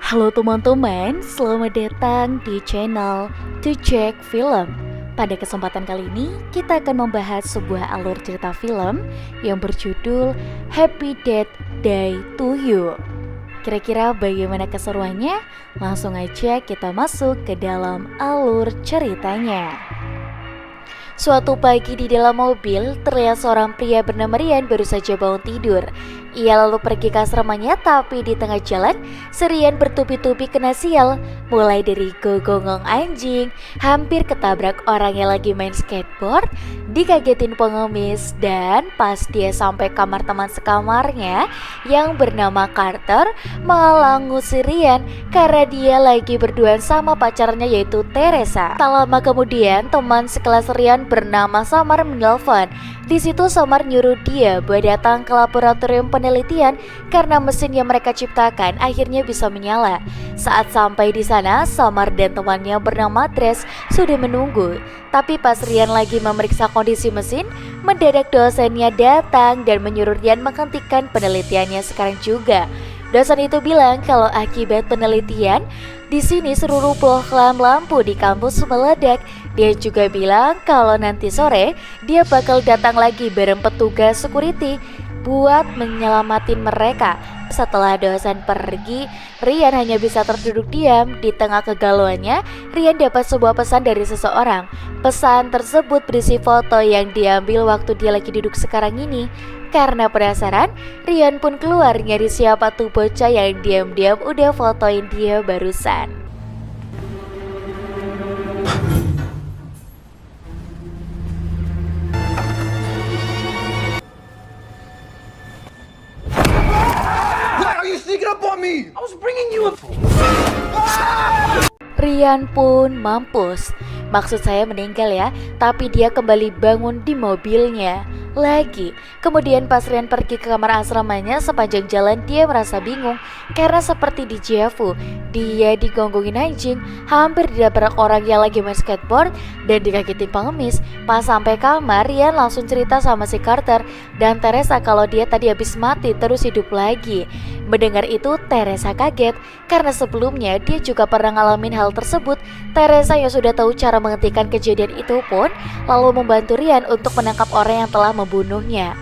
Halo teman-teman, selamat datang di channel To Check Film. Pada kesempatan kali ini, kita akan membahas sebuah alur cerita film yang berjudul Happy Death Day to You. Kira-kira bagaimana keseruannya? Langsung aja kita masuk ke dalam alur ceritanya. Suatu pagi di dalam mobil, terlihat seorang pria bernama Rian baru saja bangun tidur. Ia lalu pergi ke asramanya, tapi di tengah jalan, Rian bertubi-tubi kena sial. Mulai dari gogonggong anjing, hampir ketabrak orang yang lagi main skateboard, dikagetin pengemis, dan pas dia sampai kamar teman sekamarnya yang bernama Carter, malah ngusir Rian karena dia lagi berduaan sama pacarnya yaitu Teresa. Tak lama kemudian, teman sekelas Rian bernama Samar menelpon. Di situ Samar nyuruh dia buat datang ke laboratorium penelitian karena mesin yang mereka ciptakan akhirnya bisa menyala. Saat sampai di sana, Samar dan temannya bernama Tres sudah menunggu. Tapi pas Rian lagi memeriksa kondisi mesin, mendadak dosennya datang dan menyuruh Rian menghentikan penelitiannya sekarang juga. Dosen itu bilang kalau akibat penelitian di sini seluruh bohlam lampu di kampus meledak. Dia juga bilang kalau nanti sore dia bakal datang lagi bareng petugas security buat menyelamatin mereka. Setelah dosen pergi, Rian hanya bisa terduduk diam. Di tengah kegalauannya, Rian dapat sebuah pesan dari seseorang. Pesan tersebut berisi foto yang diambil waktu dia lagi duduk sekarang ini. Karena penasaran, Rian pun keluar nyari siapa tuh bocah yang diam-diam udah fotoin dia barusan. Why are you sneaking up on me? I was bringing you a... Rian pun mampus. Maksud saya meninggal ya, tapi dia kembali bangun di mobilnya lagi. Kemudian pas Rian pergi ke kamar asramanya, sepanjang jalan dia merasa bingung karena seperti di Jefu, dia digonggongin anjing, hampir ditabrak orang yang lagi main skateboard, dan dikagetin pengemis. Pas sampai kamar, Rian langsung cerita sama si Carter dan Teresa kalau dia tadi habis mati terus hidup lagi. Mendengar itu, Teresa kaget karena sebelumnya dia juga pernah ngalamin hal tersebut. Teresa yang sudah tahu cara menghentikan kejadian itu pun lalu membantu Rian untuk menangkap orang yang telah membunuhnya.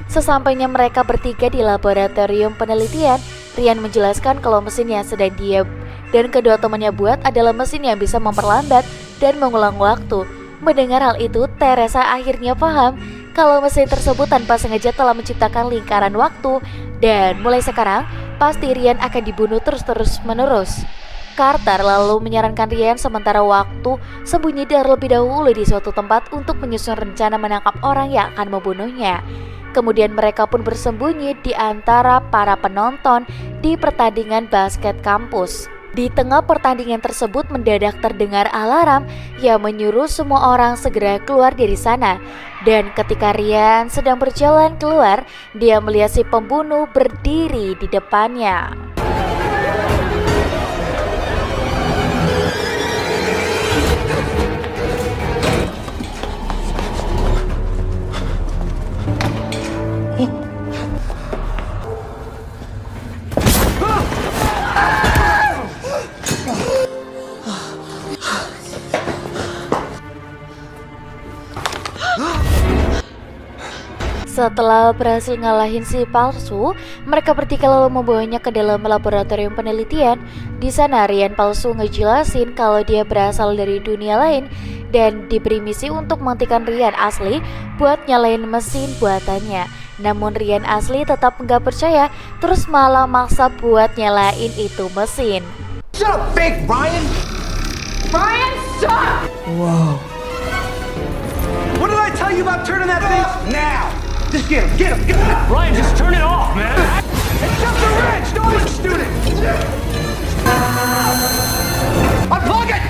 Sesampainya mereka bertiga di laboratorium penelitian, Rian menjelaskan kalau mesin yang sedang dia dan kedua temannya buat adalah mesin yang bisa memperlambat dan mengulang waktu. Mendengar hal itu, Teresa akhirnya paham kalau mesin tersebut tanpa sengaja telah menciptakan lingkaran waktu, dan mulai sekarang pasti Rian akan dibunuh terus-menerus. Carter lalu menyarankan Rian sementara waktu sembunyi terlebih dahulu di suatu tempat untuk menyusun rencana menangkap orang yang akan membunuhnya. Kemudian mereka pun bersembunyi di antara para penonton di pertandingan basket kampus. Di tengah pertandingan tersebut mendadak terdengar alarm yang menyuruh semua orang segera keluar dari sana. Dan ketika Rian sedang berjalan keluar, dia melihat si pembunuh berdiri di depannya. Setelah berhasil ngalahin si palsu, mereka bertiga lalu membawanya ke dalam laboratorium penelitian. Di sana Rian palsu ngejelasin kalau dia berasal dari dunia lain dan diberi misi untuk menghentikan Rian asli buat nyalain mesin buatannya. Namun Rian asli tetap nggak percaya, terus malah maksa buat nyalain itu mesin. Shut up, fake Ryan! Ryan, stop! Whoa. What did I tell you about turning that thing off now? Just get him, get him! Ryan, just turn it off, man! It's just a wrench, don't you student! Unplug it!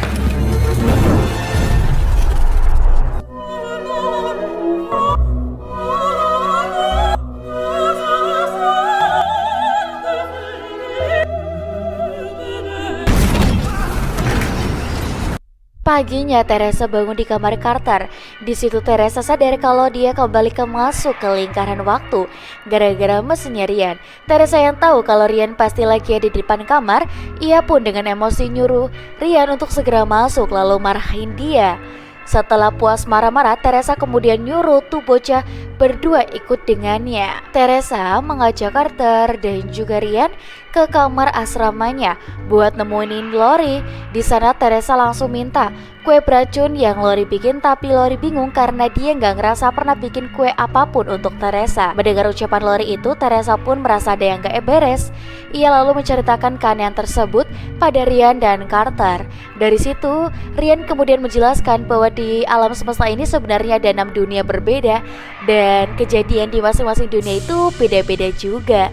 Paginya Teresa bangun di kamar Carter. Di situ Teresa sadar kalau dia kembali masuk ke lingkaran waktu gara-gara mesinnya Ryan. Teresa yang tahu kalau Ryan pasti lagi ada di depan kamar, ia pun dengan emosi nyuruh Ryan untuk segera masuk lalu marahin dia. Setelah puas marah-marah, Teresa kemudian nyuruh tuh bocah berdua ikut dengannya. Teresa mengajak Carter dan juga Ryan ke kamar asramanya buat nemuin Lori. Di sana Teresa langsung minta kue beracun yang Lori bikin, tapi Lori bingung karena dia nggak ngerasa pernah bikin kue apapun untuk Teresa. Mendengar ucapan Lori itu, Teresa pun merasa ada yang gak beres. Ia lalu menceritakan keanehan tersebut pada Ryan dan Carter. Dari situ, Ryan kemudian menjelaskan bahwa di alam semesta ini sebenarnya ada 6 dunia berbeda dan kejadian di masing-masing dunia itu beda-beda juga.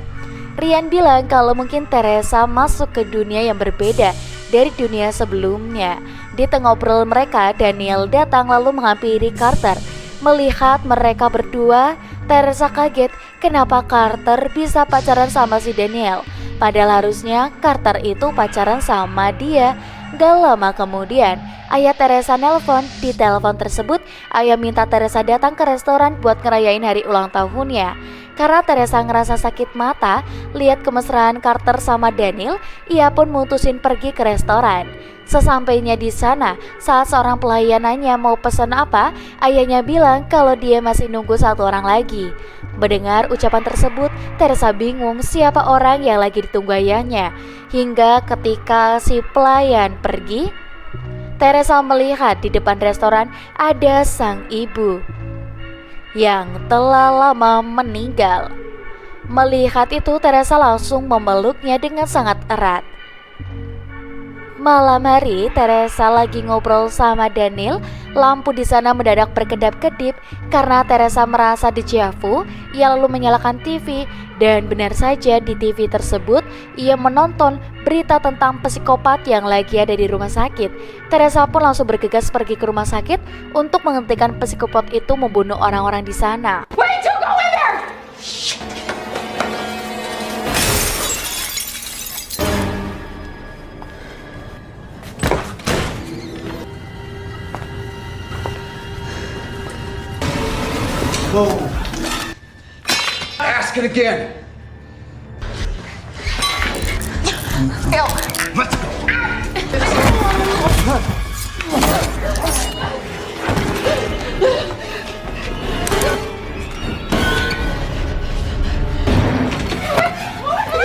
Ryan bilang kalau mungkin Teresa masuk ke dunia yang berbeda dari dunia sebelumnya. Di tengah obrolan mereka, Daniel datang lalu menghampiri Carter. Melihat mereka berdua, Teresa kaget kenapa Carter bisa pacaran sama si Daniel. Padahal harusnya Carter itu pacaran sama dia. Gak lama kemudian, ayah Teresa nelpon. Di telepon tersebut, ayah minta Teresa datang ke restoran buat ngerayain hari ulang tahunnya. Karena Teresa ngerasa sakit mata lihat kemesraan Carter sama Daniel, ia pun mutusin pergi ke restoran. Sesampainya di sana, saat seorang pelayanannya mau pesan apa, ayahnya bilang kalau dia masih nunggu satu orang lagi. Mendengar ucapan tersebut, Teresa bingung siapa orang yang lagi ditunggu ayahnya. Hingga ketika si pelayan pergi, Teresa melihat di depan restoran ada sang ibu yang telah lama meninggal. Melihat itu, Teresa langsung memeluknya dengan sangat erat. Malam hari, Teresa lagi ngobrol sama Daniel. Lampu di sana mendadak berkedap-kedip karena Teresa merasa dejavu. Ia lalu menyalakan TV dan benar saja di TV tersebut ia menonton berita tentang psikopat yang lagi ada di rumah sakit. Teresa pun langsung bergegas pergi ke rumah sakit untuk menghentikan psikopat itu membunuh orang-orang di sana. Why did you go in there? Whoa. Ask it again. Phil. Let's go.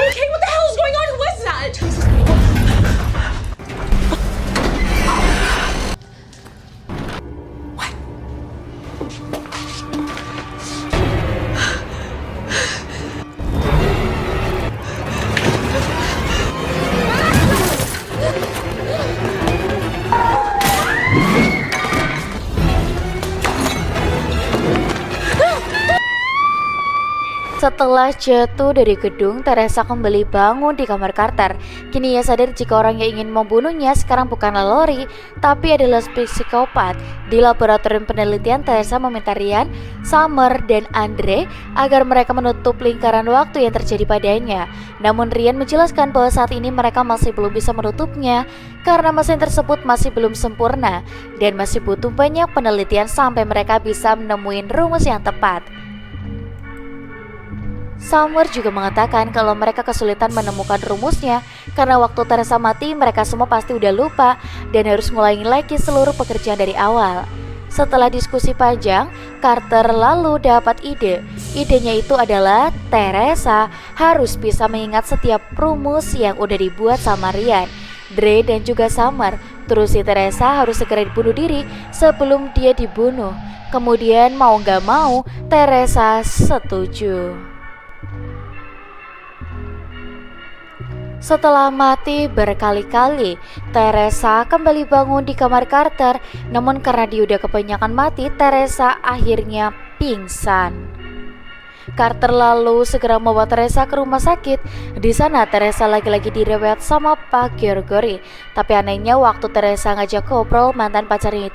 Okay, what the hell is going on? Who was that? Setelah jatuh dari gedung, Teresa kembali bangun di kamar Carter. Kini ia sadar jika orang yang ingin membunuhnya sekarang bukanlah Lori, tapi adalah psikopat. Di laboratorium penelitian, Teresa meminta Ryan, Summer, dan Andre agar mereka menutup lingkaran waktu yang terjadi padanya. Namun Ryan menjelaskan bahwa saat ini mereka masih belum bisa menutupnya karena mesin tersebut masih belum sempurna dan masih butuh banyak penelitian sampai mereka bisa menemukan rumus yang tepat. Summer juga mengatakan kalau mereka kesulitan menemukan rumusnya karena waktu Teresa mati mereka semua pasti udah lupa dan harus ngulangin lagi seluruh pekerjaan dari awal. Setelah diskusi panjang, Carter lalu dapat ide. Idenya itu adalah Teresa harus bisa mengingat setiap rumus yang udah dibuat sama Ryan, Dre, dan juga Summer. Terus si Teresa harus segera dibunuh diri sebelum dia dibunuh. Kemudian mau gak mau, Teresa setuju. Setelah mati berkali-kali, Teresa kembali bangun di kamar Carter. Namun karena dia udah kebanyakan mati, Teresa akhirnya pingsan. Carter lalu segera membawa Teresa ke rumah sakit. Di sana Teresa lagi-lagi direwet sama Pak Gregory. Tapi anehnya waktu Teresa ngajak ngobrol mantan pacarnya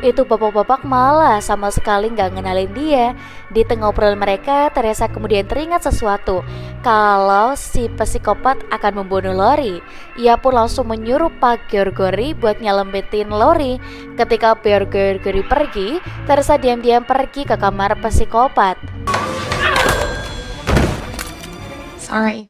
itu bapak-bapak malah sama sekali nggak ngenalin dia. Di tengah obrolan mereka, Teresa kemudian teringat sesuatu, kalau si psikopat akan membunuh Lori. Ia pun langsung menyuruh Pak Gregory buat nyelempetin Lori. Ketika Pak Gregory pergi, Teresa diam-diam pergi ke kamar psikopat. Sorry.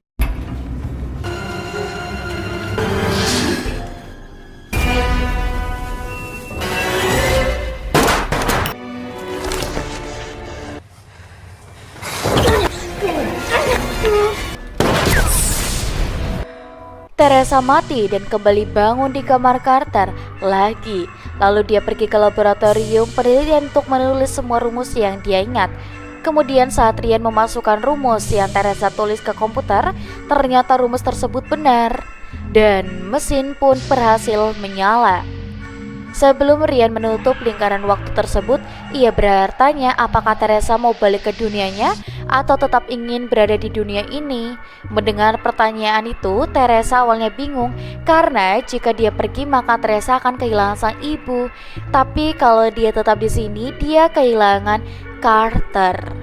Teresa mati dan kembali bangun di kamar Carter lagi. Lalu dia pergi ke laboratorium penelitian untuk menulis semua rumus yang dia ingat. Kemudian saat Ryan memasukkan rumus yang Teresa tulis ke komputer, ternyata rumus tersebut benar. Dan mesin pun berhasil menyala. Sebelum Ryan menutup lingkaran waktu tersebut, ia bertanya apakah Teresa mau balik ke dunianya atau tetap ingin berada di dunia ini. Mendengar pertanyaan itu, Teresa awalnya bingung karena jika dia pergi maka Teresa akan kehilangan sang ibu. Tapi kalau dia tetap di sini, dia kehilangan Carter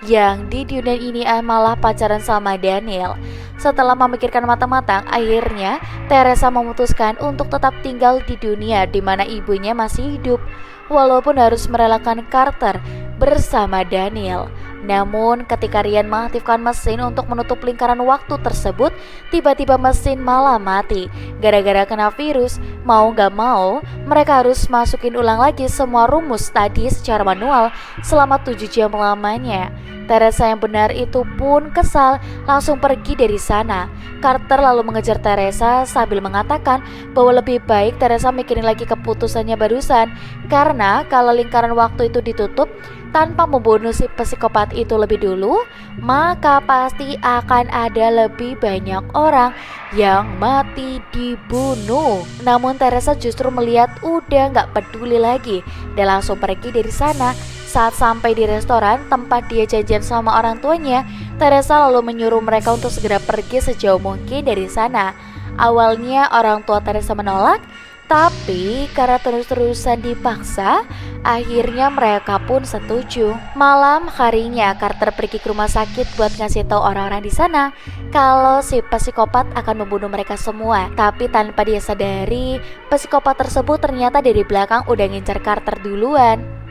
yang di dunia ini malah pacaran sama Daniel. Setelah memikirkan matang-matang, akhirnya Teresa memutuskan untuk tetap tinggal di dunia di mana ibunya masih hidup, walaupun harus merelakan Carter bersama Daniel. Namun ketika Ryan mengaktifkan mesin untuk menutup lingkaran waktu tersebut, tiba-tiba mesin malah mati gara-gara kena virus. Mau gak mau, mereka harus masukin ulang lagi semua rumus tadi secara manual selama 7 jam lamanya. Teresa yang benar itu pun kesal, langsung pergi dari sana. Carter lalu mengejar Teresa sambil mengatakan bahwa lebih baik Teresa mikirin lagi keputusannya barusan, karena kalau lingkaran waktu itu ditutup tanpa membunuh si psikopat itu lebih dulu, maka pasti akan ada lebih banyak orang yang mati dibunuh. Namun Teresa justru melihat udah gak peduli lagi dan langsung pergi dari sana. Saat sampai di restoran tempat dia janjian sama orang tuanya, Teresa lalu menyuruh mereka untuk segera pergi sejauh mungkin dari sana. Awalnya orang tua Teresa menolak, tapi karena terus-terusan dipaksa, akhirnya mereka pun setuju. Malam harinya Carter pergi ke rumah sakit buat ngasih tahu orang-orang di sana kalau si psikopat akan membunuh mereka semua. Tapi tanpa dia sadari, psikopat tersebut ternyata dari belakang udah ngincar Carter duluan.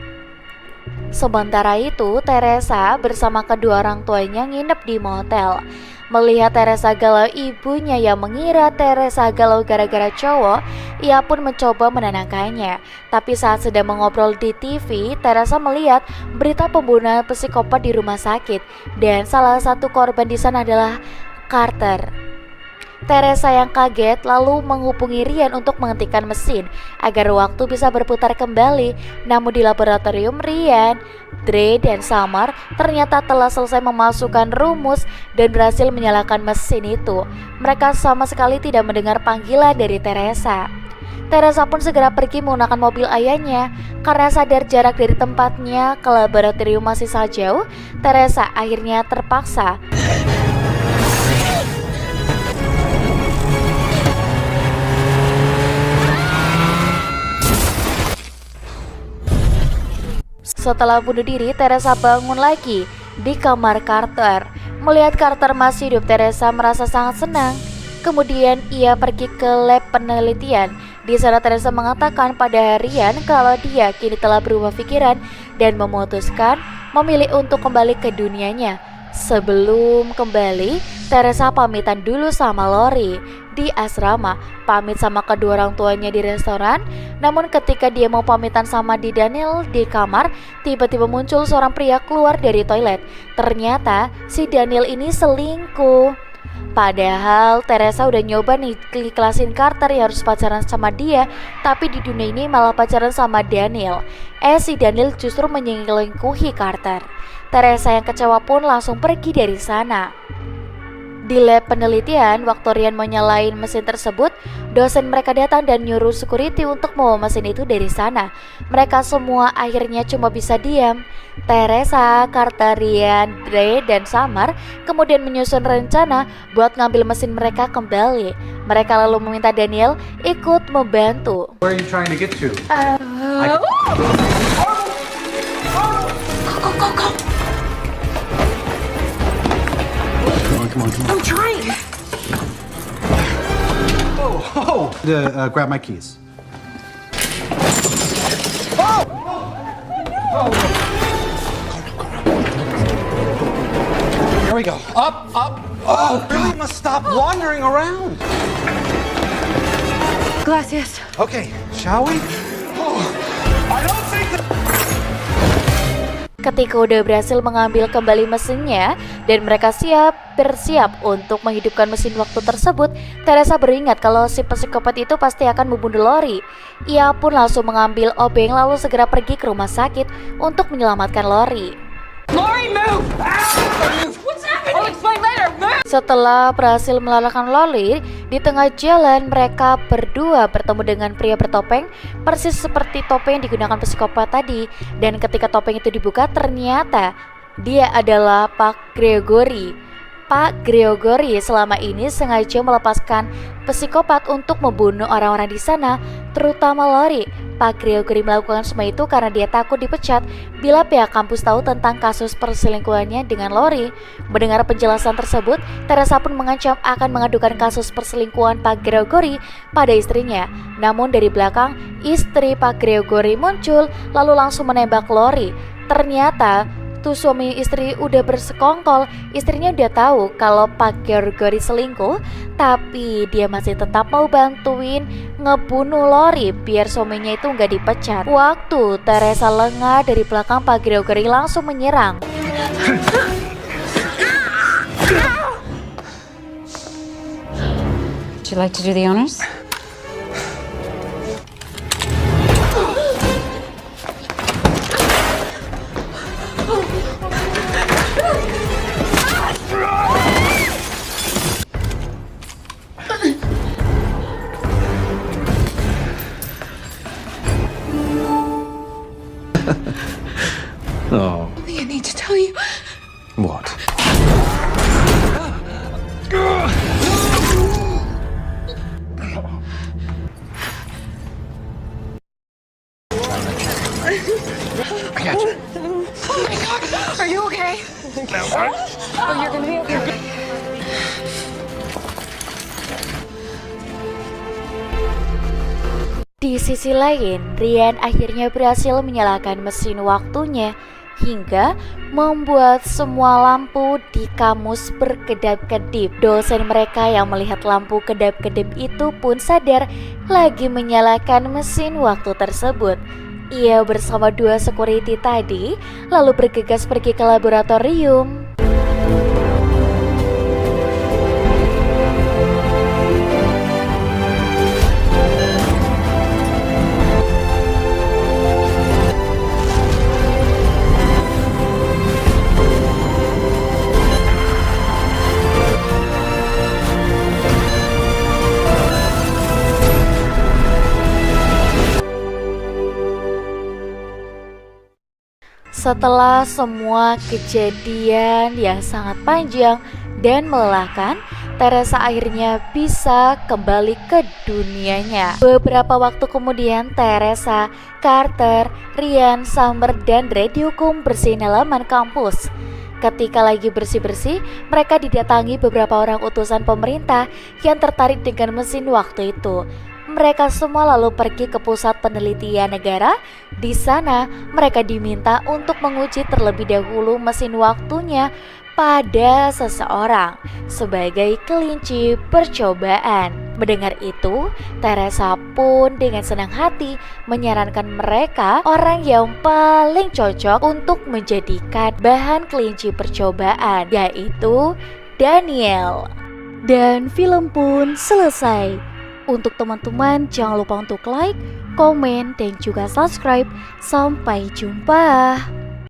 Sementara itu, Teresa bersama kedua orang tuanya nginep di motel. Melihat Teresa galau, ibunya yang mengira Teresa galau gara-gara cowok, ia pun mencoba menenangkannya. Tapi saat sedang mengobrol di TV, Teresa melihat berita pembunuhan psikopat di rumah sakit, dan salah satu korban di sana adalah Carter. Teresa yang kaget lalu menghubungi Ryan untuk menghentikan mesin agar waktu bisa berputar kembali. Namun di laboratorium, Ryan, Dre, dan Summer ternyata telah selesai memasukkan rumus dan berhasil menyalakan mesin itu. Mereka sama sekali tidak mendengar panggilan dari Teresa. Teresa pun segera pergi menggunakan mobil ayahnya. Karena sadar jarak dari tempatnya ke laboratorium masih sangat jauh, Teresa akhirnya terpaksa Setelah bunuh diri, Teresa bangun lagi di kamar Carter. Melihat Carter masih hidup, Teresa merasa sangat senang. Kemudian ia pergi ke lab penelitian. Di sana Teresa mengatakan pada Ryan kalau dia kini telah berubah pikiran dan memutuskan memilih untuk kembali ke dunianya. Sebelum kembali, Teresa pamitan dulu sama Lori di asrama, pamit sama kedua orang tuanya di restoran. Namun ketika dia mau pamitan sama di Daniel di kamar, tiba-tiba muncul seorang pria keluar dari toilet. Ternyata si Daniel ini selingkuh. Padahal Teresa udah nyoba nih ikhlasin Carter yang harus pacaran sama dia, tapi di dunia ini malah pacaran sama Daniel. Si Daniel justru menyelingkuhi Carter. Teresa yang kecewa pun langsung pergi dari sana. Di lab penelitian, waktu Ryan mau nyalain mesin tersebut, dosen mereka datang dan nyuruh security untuk membawa mesin itu dari sana. Mereka semua akhirnya cuma bisa diam. Teresa, Carter, Ryan, Dre, dan Summer kemudian menyusun rencana buat ngambil mesin mereka kembali. Mereka lalu meminta Daniel ikut membantu. Where are you trying to get to? Come on. I'm trying. Grab my keys. Here we go. Up. Oh, really must stop wandering around. Gracias. Okay, shall we? I don't think that... Ketika udah berhasil mengambil kembali mesinnya dan mereka bersiap untuk menghidupkan mesin waktu tersebut, Teresa beringat kalau si psikopat itu pasti akan membunuh Lori. Ia pun langsung mengambil obeng lalu segera pergi ke rumah sakit untuk menyelamatkan Lori. Lori, move! What's happening? I'll explain later. Move! Setelah berhasil melalaikan Lori, di tengah jalan mereka berdua bertemu dengan pria bertopeng persis seperti topeng yang digunakan psikopat tadi. Dan ketika topeng itu dibuka, ternyata dia adalah Pak Gregory. Pak Gregory selama ini sengaja melepaskan psikopat untuk membunuh orang-orang di sana, terutama Lori. Pak Gregory melakukan semua itu karena dia takut dipecat bila pihak kampus tahu tentang kasus perselingkuhannya dengan Lori. Mendengar penjelasan tersebut, Teresa pun mengancam akan mengadukan kasus perselingkuhan Pak Gregory pada istrinya. Namun dari belakang, istri Pak Gregory muncul lalu langsung menembak Lori. Ternyata tuh suami istri udah bersekongkol. Istrinya udah tahu kalau Pak Gregory selingkuh, tapi dia masih tetap mau bantuin ngebunuh Lori biar suaminya itu nggak dipecat. Waktu Teresa lengah, dari belakang Pak Gregory langsung menyerang. Would you like to do the honors? Oh. Something I need to tell you. What? I got you. Oh my God. Are you okay? Oh, you're gonna be okay. Di sisi lain, Ryan akhirnya berhasil menyalakan mesin waktunya hingga membuat semua lampu di kampus berkedap-kedip. Dosen mereka yang melihat lampu kedap-kedip itu pun sadar lagi menyalakan mesin waktu tersebut. Ia bersama dua security tadi lalu bergegas pergi ke laboratorium. Setelah semua kejadian yang sangat panjang dan melelahkan, Teresa akhirnya bisa kembali ke dunianya. Beberapa waktu kemudian, Teresa, Carter, Ryan, Summer, dan Dre dihukum bersihin halaman kampus. Ketika lagi bersih-bersih, mereka didatangi beberapa orang utusan pemerintah yang tertarik dengan mesin waktu itu. Mereka semua lalu pergi ke pusat penelitian negara. Di sana, mereka diminta untuk menguji terlebih dahulu mesin waktunya pada seseorang sebagai kelinci percobaan. Mendengar itu, Teresa pun dengan senang hati menyarankan mereka orang yang paling cocok untuk menjadikan bahan kelinci percobaan, yaitu Daniel. Dan film pun selesai. Untuk teman-teman jangan lupa untuk like, komen, dan juga subscribe. Sampai jumpa.